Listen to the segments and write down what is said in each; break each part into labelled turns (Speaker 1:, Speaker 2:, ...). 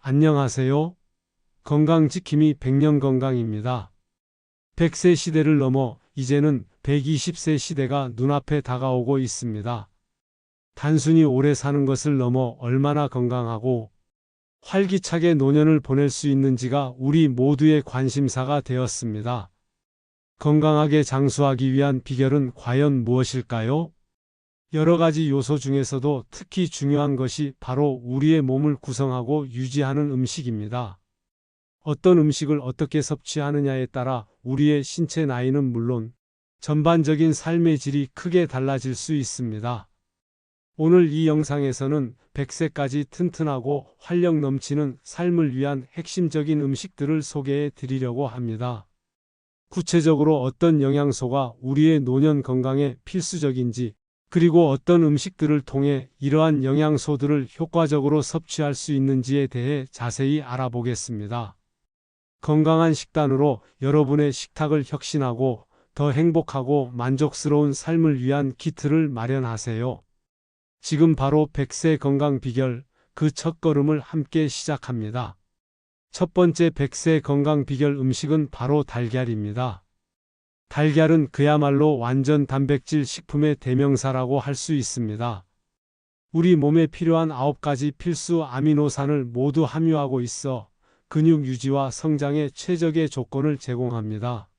Speaker 1: 안녕하세요. 건강지킴이 100년 건강입니다. 100세 시대를 넘어 이제는 120세 시대가 눈앞에 다가오고 있습니다. 단순히 오래 사는 것을 넘어 얼마나 건강하고 활기차게 노년을 보낼 수 있는지가 우리 모두의 관심사가 되었습니다. 건강하게 장수하기 위한 비결은 과연 무엇일까요? 여러 가지 요소 중에서도 특히 중요한 것이 바로 우리의 몸을 구성하고 유지하는 음식입니다. 어떤 음식을 어떻게 섭취하느냐에 따라 우리의 신체 나이는 물론 전반적인 삶의 질이 크게 달라질 수 있습니다. 오늘 이 영상에서는 100세까지 튼튼하고 활력 넘치는 삶을 위한 핵심적인 음식들을 소개해 드리려고 합니다. 구체적으로 어떤 영양소가 우리의 노년 건강에 필수적인지, 그리고 어떤 음식들을 통해 이러한 영양소들을 효과적으로 섭취할 수 있는지에 대해 자세히 알아보겠습니다. 건강한 식단으로 여러분의 식탁을 혁신하고 더 행복하고 만족스러운 삶을 위한 키트를 마련하세요. 지금 바로 100세 건강 비결, 그 첫걸음을 함께 시작합니다. 첫 번째 100세 건강 비결 음식은 바로 달걀입니다. 달걀은 그야말로 완전 단백질 식품의 대명사라고 할 수 있습니다. 우리 몸에 필요한 9가지 필수 아미노산을 모두 함유하고 있어 근육 유지와 성장에 최적의 조건을 제공합니다.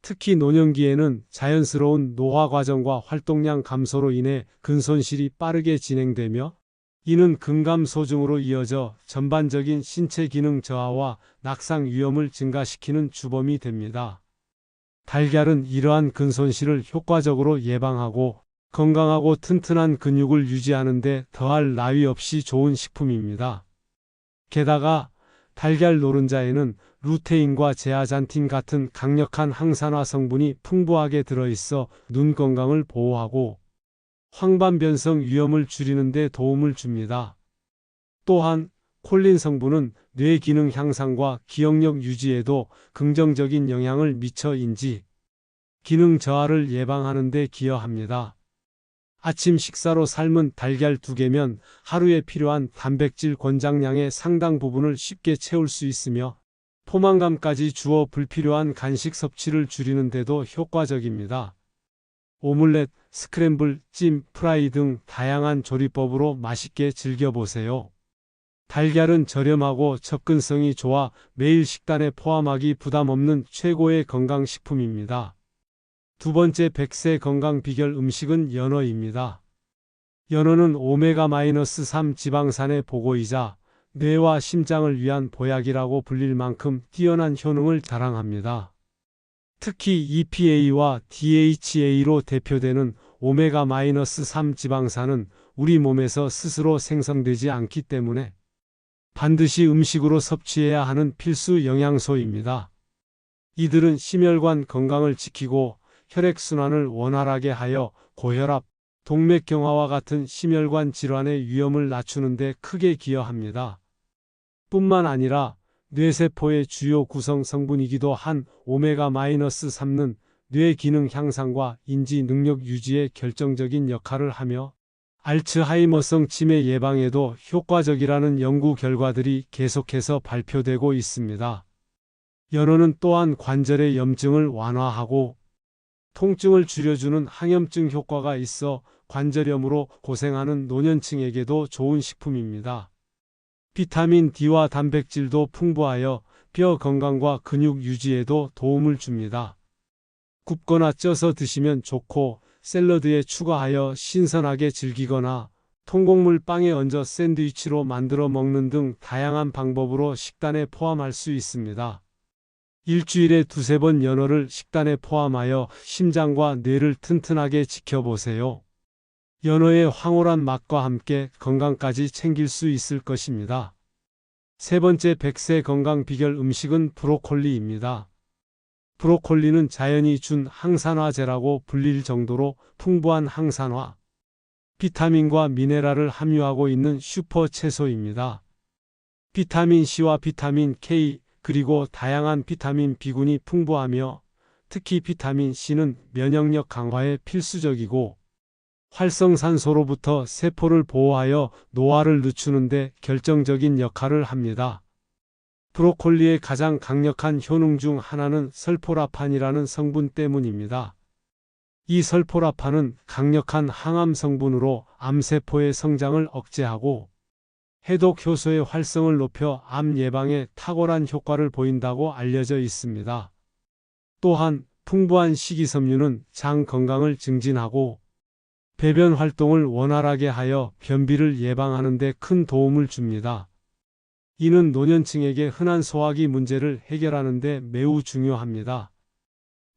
Speaker 1: 특히 노년기에는 자연스러운 노화 과정과 활동량 감소로 인해 근손실이 빠르게 진행되며, 이는 근감소증으로 이어져 전반적인 신체 기능 저하와 낙상 위험을 증가시키는 주범이 됩니다. 달걀은 이러한 근손실을 효과적으로 예방하고 건강하고 튼튼한 근육을 유지하는 데 더할 나위 없이 좋은 식품입니다. 게다가 달걀 노른자에는 루테인과 제아잔틴 같은 강력한 항산화 성분이 풍부하게 들어있어 눈 건강을 보호하고 황반변성 위험을 줄이는 데 도움을 줍니다. 또한 콜린 성분은 뇌 기능 향상과 기억력 유지에도 긍정적인 영향을 미쳐 인지 기능 저하를 예방하는 데 기여합니다. 아침 식사로 삶은 달걀 2개면 하루에 필요한 단백질 권장량의 상당 부분을 쉽게 채울 수 있으며, 포만감까지 주어 불필요한 간식 섭취를 줄이는 데도 효과적입니다. 오믈렛, 스크램블, 찜, 프라이 등 다양한 조리법으로 맛있게 즐겨보세요. 달걀은 저렴하고 접근성이 좋아 매일 식단에 포함하기 부담 없는 최고의 건강식품입니다. 두 번째 100세 건강 비결 음식은 연어입니다. 연어는 오메가-3 지방산의 보고이자 뇌와 심장을 위한 보약이라고 불릴 만큼 뛰어난 효능을 자랑합니다. 특히 EPA와 DHA로 대표되는 오메가-3 지방산은 우리 몸에서 스스로 생성되지 않기 때문에 반드시 음식으로 섭취해야 하는 필수 영양소입니다. 이들은 심혈관 건강을 지키고 혈액순환을 원활하게 하여 고혈압, 동맥경화와 같은 심혈관 질환의 위험을 낮추는 데 크게 기여합니다. 뿐만 아니라 뇌세포의 주요 구성 성분이기도 한 오메가-3는 뇌 기능 향상과 인지 능력 유지에 결정적인 역할을 하며 알츠하이머성 치매 예방에도 효과적이라는 연구 결과들이 계속해서 발표되고 있습니다. 연어는 또한 관절의 염증을 완화하고 통증을 줄여주는 항염증 효과가 있어 관절염으로 고생하는 노년층에게도 좋은 식품입니다. 비타민 D와 단백질도 풍부하여 뼈 건강과 근육 유지에도 도움을 줍니다. 굽거나 쪄서 드시면 좋고, 샐러드에 추가하여 신선하게 즐기거나 통곡물 빵에 얹어 샌드위치로 만들어 먹는 등 다양한 방법으로 식단에 포함할 수 있습니다. 일주일에 2~3번 연어를 식단에 포함하여 심장과 뇌를 튼튼하게 지켜보세요. 연어의 황홀한 맛과 함께 건강까지 챙길 수 있을 것입니다. 세 번째 100세 건강 비결 음식은 브로콜리입니다. 브로콜리는 자연이 준 항산화제라고 불릴 정도로 풍부한 항산화, 비타민과 미네랄을 함유하고 있는 슈퍼 채소입니다. 비타민 C와 비타민 K, 그리고 다양한 비타민 B군이 풍부하며, 특히 비타민 C는 면역력 강화에 필수적이고 활성산소로부터 세포를 보호하여 노화를 늦추는 데 결정적인 역할을 합니다. 브로콜리의 가장 강력한 효능 중 하나는 설포라판이라는 성분 때문입니다. 이 설포라판은 강력한 항암 성분으로 암세포의 성장을 억제하고 해독 효소의 활성을 높여 암 예방에 탁월한 효과를 보인다고 알려져 있습니다. 또한 풍부한 식이섬유는 장 건강을 증진하고 배변 활동을 원활하게 하여 변비를 예방하는 데 큰 도움을 줍니다. 이는 노년층에게 흔한 소화기 문제를 해결하는 데 매우 중요합니다.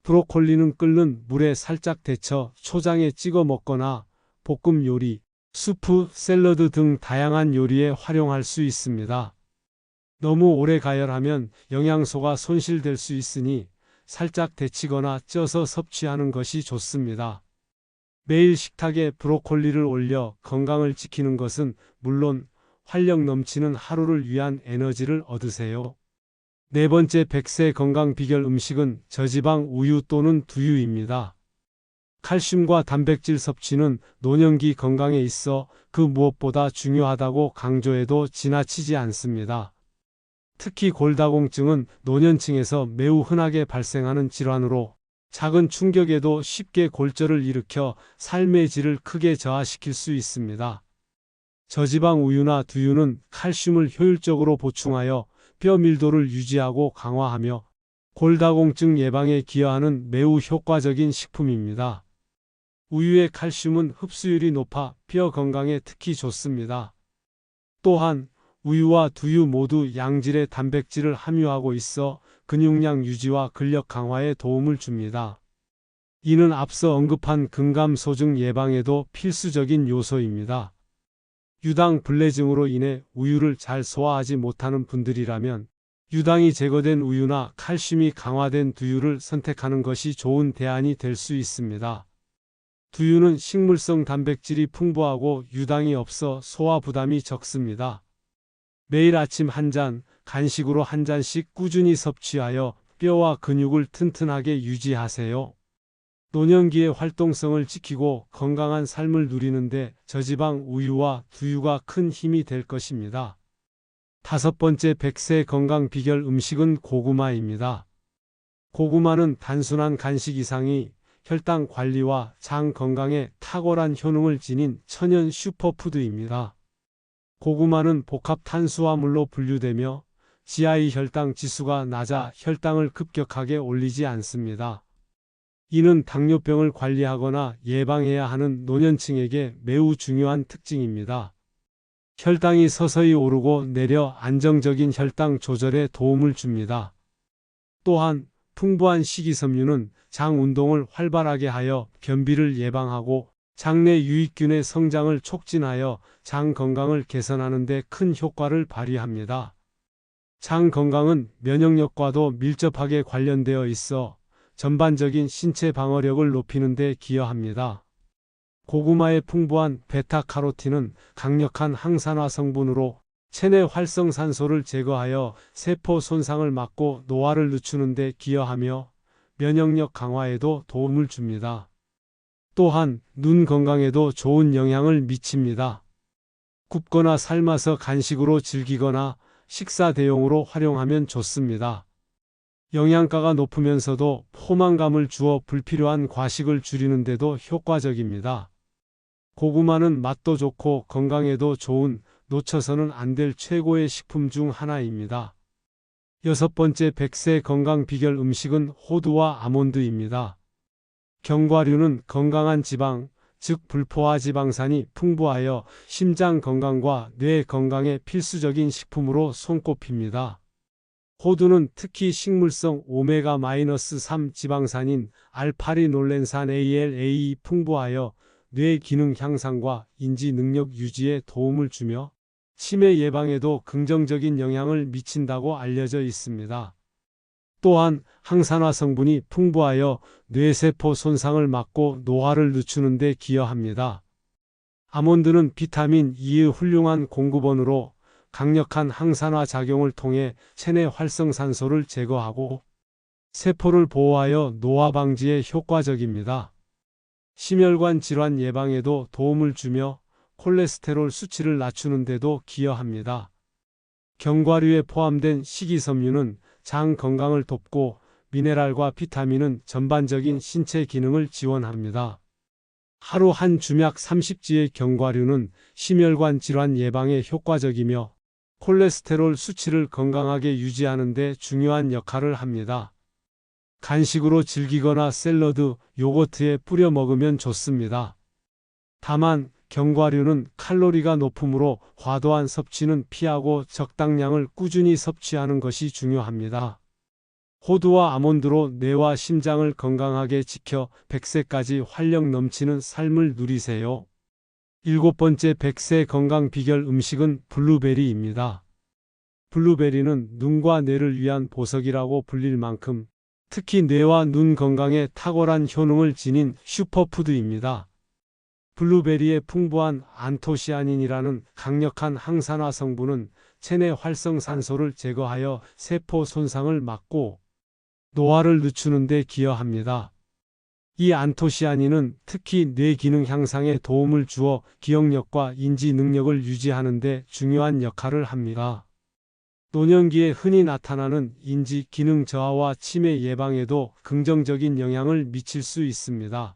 Speaker 1: 브로콜리는 끓는 물에 살짝 데쳐 초장에 찍어 먹거나 볶음 요리, 수프, 샐러드 등 다양한 요리에 활용할 수 있습니다. 너무 오래 가열하면 영양소가 손실될 수 있으니 살짝 데치거나 쪄서 섭취하는 것이 좋습니다. 매일 식탁에 브로콜리를 올려 건강을 지키는 것은 물론 활력 넘치는 하루를 위한 에너지를 얻으세요. 네 번째 100세 건강 비결 음식은 저지방 우유 또는 두유입니다. 칼슘과 단백질 섭취는 노년기 건강에 있어 그 무엇보다 중요하다고 강조해도 지나치지 않습니다. 특히 골다공증은 노년층에서 매우 흔하게 발생하는 질환으로 작은 충격에도 쉽게 골절을 일으켜 삶의 질을 크게 저하시킬 수 있습니다. 저지방 우유나 두유는 칼슘을 효율적으로 보충하여 뼈 밀도를 유지하고 강화하며 골다공증 예방에 기여하는 매우 효과적인 식품입니다. 우유의 칼슘은 흡수율이 높아 뼈 건강에 특히 좋습니다. 또한 우유와 두유 모두 양질의 단백질을 함유하고 있어 근육량 유지와 근력 강화에 도움을 줍니다. 이는 앞서 언급한 근감소증 예방에도 필수적인 요소입니다. 유당 불내증으로 인해 우유를 잘 소화하지 못하는 분들이라면 유당이 제거된 우유나 칼슘이 강화된 두유를 선택하는 것이 좋은 대안이 될 수 있습니다. 두유는 식물성 단백질이 풍부하고 유당이 없어 소화 부담이 적습니다. 매일 아침 한 잔, 간식으로 한 잔씩 꾸준히 섭취하여 뼈와 근육을 튼튼하게 유지하세요. 노년기의 활동성을 지키고 건강한 삶을 누리는데 저지방 우유와 두유가 큰 힘이 될 것입니다. 다섯 번째 100세 건강 비결 음식은 고구마입니다. 고구마는 단순한 간식 이상이 혈당 관리와 장 건강에 탁월한 효능을 지닌 천연 슈퍼푸드입니다. 고구마는 복합 탄수화물로 분류되며 GI 혈당 지수가 낮아 혈당을 급격하게 올리지 않습니다. 이는 당뇨병을 관리하거나 예방해야 하는 노년층에게 매우 중요한 특징입니다. 혈당이 서서히 오르고 내려 안정적인 혈당 조절에 도움을 줍니다. 또한 풍부한 식이섬유는 장 운동을 활발하게 하여 변비를 예방하고 장내 유익균의 성장을 촉진하여 장 건강을 개선하는 데 큰 효과를 발휘합니다. 장 건강은 면역력과도 밀접하게 관련되어 있어 전반적인 신체 방어력을 높이는 데 기여합니다. 고구마의 풍부한 베타카로틴은 강력한 항산화 성분으로 체내 활성산소를 제거하여 세포 손상을 막고 노화를 늦추는 데 기여하며 면역력 강화에도 도움을 줍니다. 또한 눈 건강에도 좋은 영향을 미칩니다. 굽거나 삶아서 간식으로 즐기거나 식사 대용으로 활용하면 좋습니다. 영양가가 높으면서도 포만감을 주어 불필요한 과식을 줄이는 데도 효과적입니다. 고구마는 맛도 좋고 건강에도 좋은 놓쳐서는 안 될 최고의 식품 중 하나입니다. 여섯 번째 100세 건강 비결 음식은 호두와 아몬드입니다. 견과류는 건강한 지방, 즉 불포화 지방산이 풍부하여 심장 건강과 뇌 건강에 필수적인 식품으로 손꼽힙니다. 호두는 특히 식물성 오메가-3 지방산인 알파리놀렌산 ALA 풍부하여 뇌 기능 향상과 인지 능력 유지에 도움을 주며 치매 예방에도 긍정적인 영향을 미친다고 알려져 있습니다. 또한 항산화 성분이 풍부하여 뇌세포 손상을 막고 노화를 늦추는 데 기여합니다. 아몬드는 비타민 E의 훌륭한 공급원으로 강력한 항산화 작용을 통해 체내 활성산소를 제거하고 세포를 보호하여 노화 방지에 효과적입니다. 심혈관 질환 예방에도 도움을 주며 콜레스테롤 수치를 낮추는 데도 기여합니다. 견과류에 포함된 식이섬유는 장 건강을 돕고 미네랄과 비타민은 전반적인 신체 기능을 지원합니다. 하루 한 주약 30지의 견과류는 심혈관 질환 예방에 효과적이며 콜레스테롤 수치를 건강하게 유지하는 데 중요한 역할을 합니다. 간식으로 즐기거나 샐러드, 요거트에 뿌려 먹으면 좋습니다. 다만 견과류는 칼로리가 높으므로 과도한 섭취는 피하고 적당량을 꾸준히 섭취하는 것이 중요합니다. 호두와 아몬드로 뇌와 심장을 건강하게 지켜 100세까지 활력 넘치는 삶을 누리세요. 7번째 100세 건강 비결 음식은 블루베리입니다. 블루베리는 눈과 뇌를 위한 보석이라고 불릴 만큼 특히 뇌와 눈 건강에 탁월한 효능을 지닌 슈퍼푸드입니다. 블루베리의 풍부한 안토시아닌이라는 강력한 항산화 성분은 체내 활성산소를 제거하여 세포 손상을 막고 노화를 늦추는 데 기여합니다. 이 안토시아닌은 특히 뇌 기능 향상에 도움을 주어 기억력과 인지 능력을 유지하는 데 중요한 역할을 합니다. 노년기에 흔히 나타나는 인지 기능 저하와 치매 예방에도 긍정적인 영향을 미칠 수 있습니다.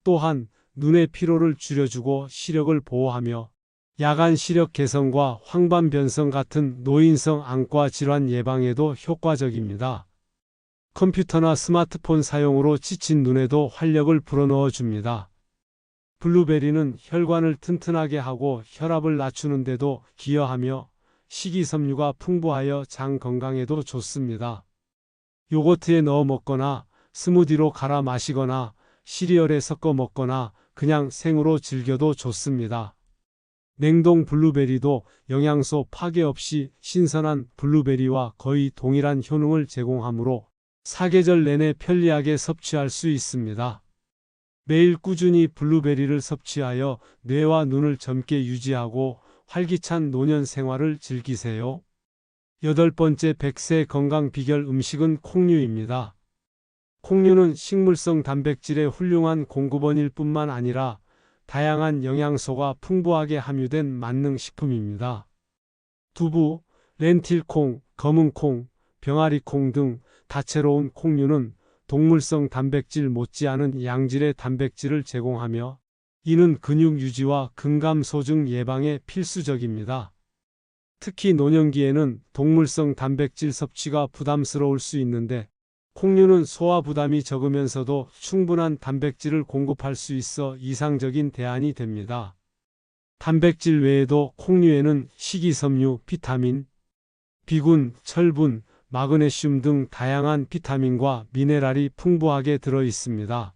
Speaker 1: 또한 눈의 피로를 줄여주고 시력을 보호하며 야간 시력 개선과 황반 변성 같은 노인성 안과 질환 예방에도 효과적입니다. 컴퓨터나 스마트폰 사용으로 지친 눈에도 활력을 불어넣어 줍니다. 블루베리는 혈관을 튼튼하게 하고 혈압을 낮추는 데도 기여하며 식이섬유가 풍부하여 장 건강에도 좋습니다. 요거트에 넣어 먹거나 스무디로 갈아 마시거나 시리얼에 섞어 먹거나 그냥 생으로 즐겨도 좋습니다. 냉동 블루베리도 영양소 파괴 없이 신선한 블루베리와 거의 동일한 효능을 제공하므로 사계절 내내 편리하게 섭취할 수 있습니다. 매일 꾸준히 블루베리를 섭취하여 뇌와 눈을 젊게 유지하고 활기찬 노년 생활을 즐기세요. 8번째 100세 건강 비결 음식은 콩류입니다. 콩류는 식물성 단백질의 훌륭한 공급원일 뿐만 아니라 다양한 영양소가 풍부하게 함유된 만능식품입니다. 두부, 렌틸콩, 검은콩, 병아리콩 등 다채로운 콩류는 동물성 단백질 못지않은 양질의 단백질을 제공하며 이는 근육 유지와 근감소증 예방에 필수적입니다. 특히 노년기에는 동물성 단백질 섭취가 부담스러울 수 있는데 콩류는 소화 부담이 적으면서도 충분한 단백질을 공급할 수 있어 이상적인 대안이 됩니다. 단백질 외에도 콩류에는 식이섬유, 비타민, 비군, 철분, 마그네슘 등 다양한 비타민과 미네랄이 풍부하게 들어 있습니다.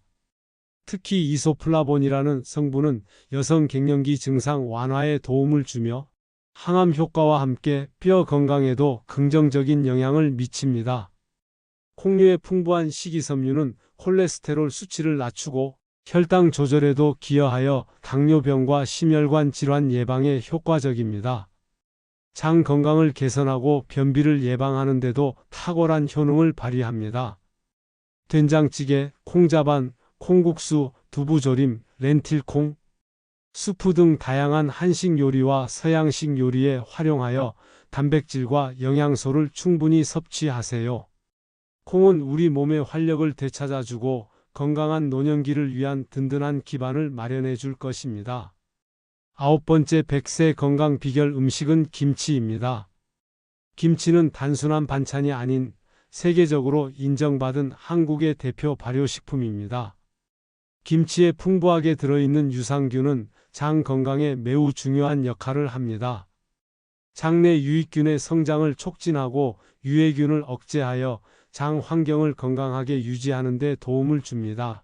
Speaker 1: 특히 이소플라본이라는 성분은 여성 갱년기 증상 완화에 도움을 주며 항암 효과와 함께 뼈 건강에도 긍정적인 영향을 미칩니다. 콩류의 풍부한 식이섬유는 콜레스테롤 수치를 낮추고 혈당 조절에도 기여하여 당뇨병과 심혈관 질환 예방에 효과적입니다. 장 건강을 개선하고 변비를 예방하는 데도 탁월한 효능을 발휘합니다. 된장찌개, 콩자반, 콩국수, 두부조림, 렌틸콩, 수프 등 다양한 한식 요리와 서양식 요리에 활용하여 단백질과 영양소를 충분히 섭취하세요. 콩은 우리 몸의 활력을 되찾아주고 건강한 노년기를 위한 든든한 기반을 마련해 줄 것입니다. 9번째 100세 건강 비결 음식은 김치입니다. 김치는 단순한 반찬이 아닌 세계적으로 인정받은 한국의 대표 발효식품입니다. 김치에 풍부하게 들어있는 유산균은 장 건강에 매우 중요한 역할을 합니다. 장내 유익균의 성장을 촉진하고 유해균을 억제하여 장 환경을 건강하게 유지하는 데 도움을 줍니다.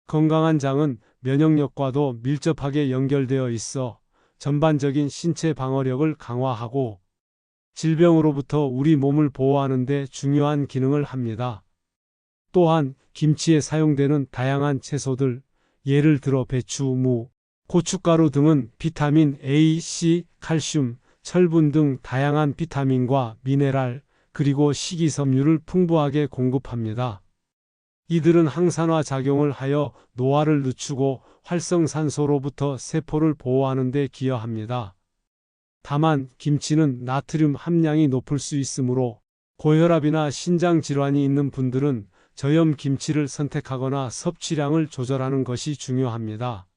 Speaker 1: 건강한 장은 면역력과도 밀접하게 연결되어 있어 전반적인 신체 방어력을 강화하고 질병으로부터 우리 몸을 보호하는 데 중요한 기능을 합니다. 또한 김치에 사용되는 다양한 채소들, 예를 들어 배추, 무, 고춧가루 등은 비타민 A, C, 칼슘, 철분 등 다양한 비타민과 미네랄, 그리고 식이섬유를 풍부하게 공급합니다. 이들은 항산화 작용을 하여 노화를 늦추고 활성산소로부터 세포를 보호하는 데 기여합니다. 다만 김치는 나트륨 함량이 높을 수 있으므로 고혈압이나 신장 질환이 있는 분들은 저염 김치를 선택하거나 섭취량을 조절하는 것이 중요합니다.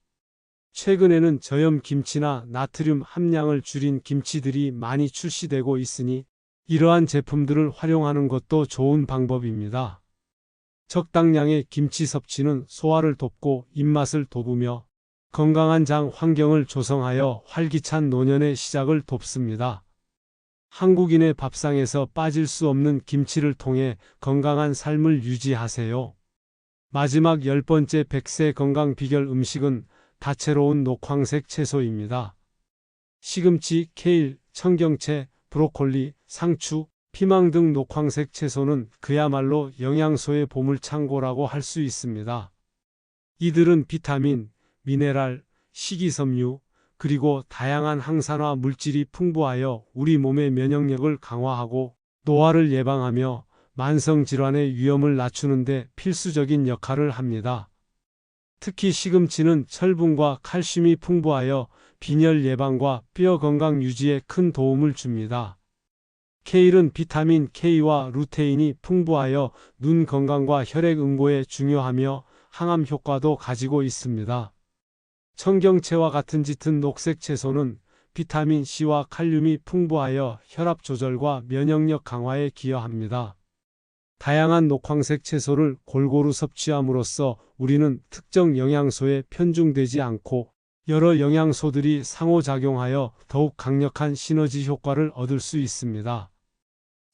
Speaker 1: 최근에는 저염 김치나 나트륨 함량을 줄인 김치들이 많이 출시되고 있으니 이러한 제품들을 활용하는 것도 좋은 방법입니다. 적당량의 김치 섭취는 소화를 돕고 입맛을 돋우며 건강한 장 환경을 조성하여 활기찬 노년의 시작을 돕습니다. 한국인의 밥상에서 빠질 수 없는 김치를 통해 건강한 삶을 유지하세요. 마지막 10번째 100세 건강 비결 음식은 다채로운 녹황색 채소입니다. 시금치, 케일, 청경채, 브로콜리, 상추, 피망 등 녹황색 채소는 그야말로 영양소의 보물창고라고 할 수 있습니다. 이들은 비타민, 미네랄, 식이섬유, 그리고 다양한 항산화 물질이 풍부하여 우리 몸의 면역력을 강화하고 노화를 예방하며 만성질환의 위험을 낮추는 데 필수적인 역할을 합니다. 특히 시금치는 철분과 칼슘이 풍부하여 빈혈 예방과 뼈 건강 유지에 큰 도움을 줍니다. 케일은 비타민 K와 루테인이 풍부하여 눈 건강과 혈액 응고에 중요하며 항암 효과도 가지고 있습니다. 청경채와 같은 짙은 녹색 채소는 비타민 C와 칼륨이 풍부하여 혈압 조절과 면역력 강화에 기여합니다. 다양한 녹황색 채소를 골고루 섭취함으로써 우리는 특정 영양소에 편중되지 않고 여러 영양소들이 상호작용하여 더욱 강력한 시너지 효과를 얻을 수 있습니다.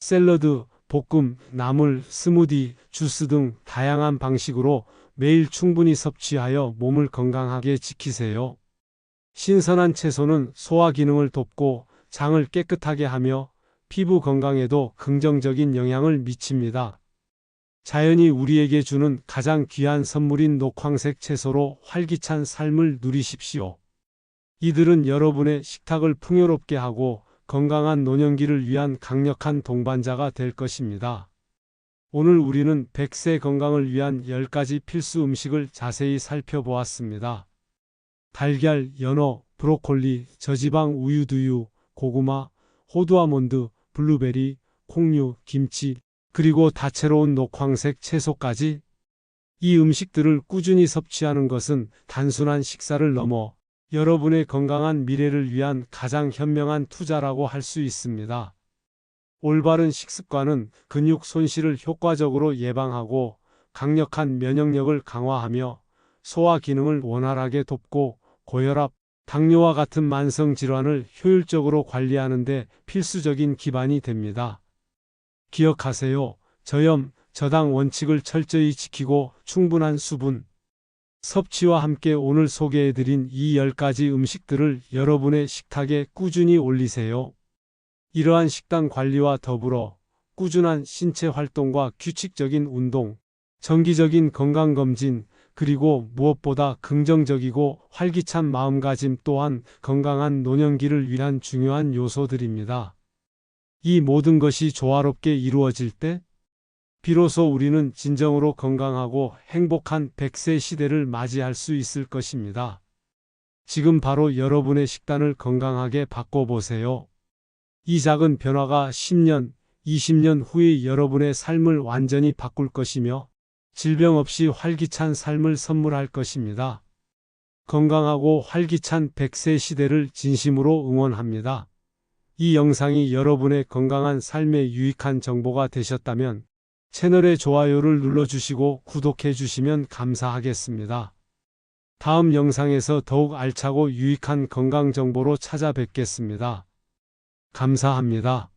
Speaker 1: 샐러드, 볶음, 나물, 스무디, 주스 등 다양한 방식으로 매일 충분히 섭취하여 몸을 건강하게 지키세요. 신선한 채소는 소화 기능을 돕고 장을 깨끗하게 하며 피부 건강에도 긍정적인 영향을 미칩니다. 자연이 우리에게 주는 가장 귀한 선물인 녹황색 채소로 활기찬 삶을 누리십시오. 이들은 여러분의 식탁을 풍요롭게 하고 건강한 노년기를 위한 강력한 동반자가 될 것입니다. 오늘 우리는 100세 건강을 위한 10가지 필수 음식을 자세히 살펴보았습니다. 달걀, 연어, 브로콜리, 저지방 우유두유, 고구마, 호두 아몬드, 블루베리, 콩류, 김치, 그리고 다채로운 녹황색 채소까지. 이 음식들을 꾸준히 섭취하는 것은 단순한 식사를 넘어 여러분의 건강한 미래를 위한 가장 현명한 투자라고 할 수 있습니다. 올바른 식습관은 근육 손실을 효과적으로 예방하고 강력한 면역력을 강화하며 소화 기능을 원활하게 돕고 고혈압, 당뇨와 같은 만성 질환을 효율적으로 관리하는 데 필수적인 기반이 됩니다. 기억하세요. 저염, 저당 원칙을 철저히 지키고 충분한 수분 섭취와 함께 오늘 소개해드린 이 10가지 음식들을 여러분의 식탁에 꾸준히 올리세요. 이러한 식단 관리와 더불어 꾸준한 신체 활동과 규칙적인 운동, 정기적인 건강검진, 그리고 무엇보다 긍정적이고 활기찬 마음가짐 또한 건강한 노년기를 위한 중요한 요소들입니다. 이 모든 것이 조화롭게 이루어질 때 비로소 우리는 진정으로 건강하고 행복한 100세 시대를 맞이할 수 있을 것입니다. 지금 바로 여러분의 식단을 건강하게 바꿔보세요. 이 작은 변화가 10년, 20년 후의 여러분의 삶을 완전히 바꿀 것이며 질병 없이 활기찬 삶을 선물할 것입니다. 건강하고 활기찬 100세 시대를 진심으로 응원합니다. 이 영상이 여러분의 건강한 삶에 유익한 정보가 되셨다면 채널의 좋아요를 눌러주시고 구독해 주시면 감사하겠습니다. 다음 영상에서 더욱 알차고 유익한 건강 정보로 찾아뵙겠습니다. 감사합니다.